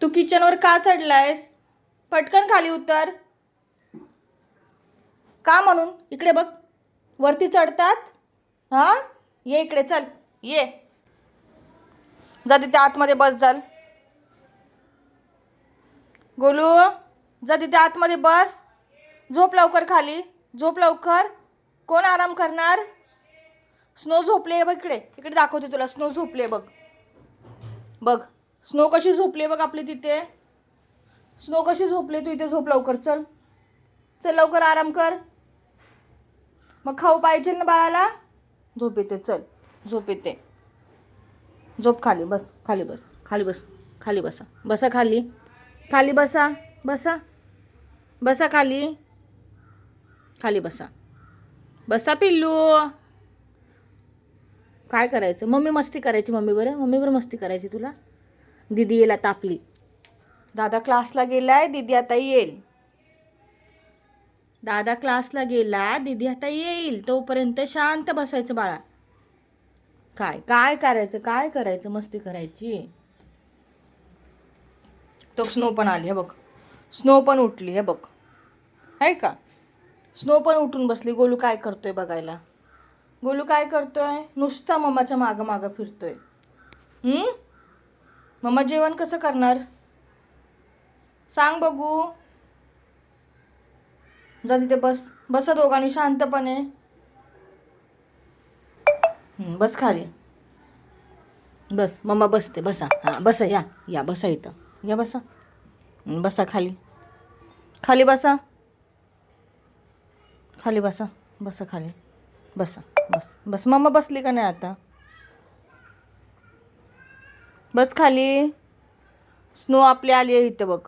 तू किचनवर का चढलायस? पटकन खाली उतर. का म्हणून? इकडे बघ. वरती चढतात. हां, ये इकडे, चल ये. जा तिथे आतमध्ये बस. जाल गोलू, जा तिथे आतमध्ये बस. झोप लवकर खाली. झोप लवकर. कोण आराम करणार? स्नो झोपले बघ. इकडे इकडे दाखवते तुला. स्नो झोपले बघ. बघ स्नो कशी झोपली बघ आपली तिथे. स्नो कशी झोपली. तू इथे झोप लवकर. चल चल लवकर आराम कर. मग खाऊ पाहिजे ना बाळाला. झोप येते. चल झोप येते. झोप खाली बस. खाली बस. खाली बस. खाली बसा. बसा खाली. खाली बसा. बसा. बसा खाली. खाली बसा. बसा पिल्लू. काय करायचं? मम्मी मस्ती करायची मम्मीवर मस्ती करायची तुला. दीदी येईल आता आपली. दादा क्लासला गेलाय. दीदी आता येईल. दादा क्लासला गेला. दीदी आता येईल. तोपर्यंत शांत बसायचं बाळा. काय काय करायचं? काय करायचं? मस्ती करायची. तो स्नो पण आली. हे बघ. स्नो पण उठली. हे बघ. आहे का? स्नो पण उठून बसली. गोलू काय करतोय बघायला. गोलू काय करतोय? नुसता मम्माच्या मागं मागं फिरतोय. मम्मा जेवण कसं करणार? सांग बघू. जा तिथे बस. बसा दोघांनी शांतपणे. बस खाली. बस. मम्मा बसते. बसा. हां बसा. या या बसा इथं. या बसा. बसा खाली. खाली बसा. खाली बसा. बसा खाली. बसा. बस बस. मम्मा बसली का नाही आता? बस खाली. स्नो आपली आली आहे इथं बघ.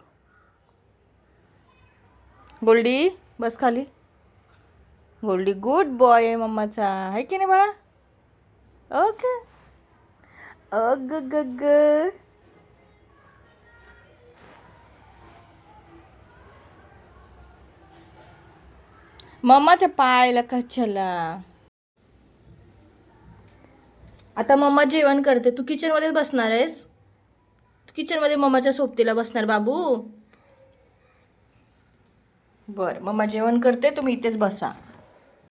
गोल्डी बस खाली. गोल्डी गुड बॉय आहे मम्माचा. आहे की नाही बाळा? ओके. अग ग ग. मम्माच्या पायाला कशाला? आता मम्मा जेवण करते. तू किचनमध्येच बसणार आहेस? किचनमध्ये मम्माच्या सोबतीला बसणार बाबू? बरं, मम्मा जेवण करते. तुम्ही इथेच बसा.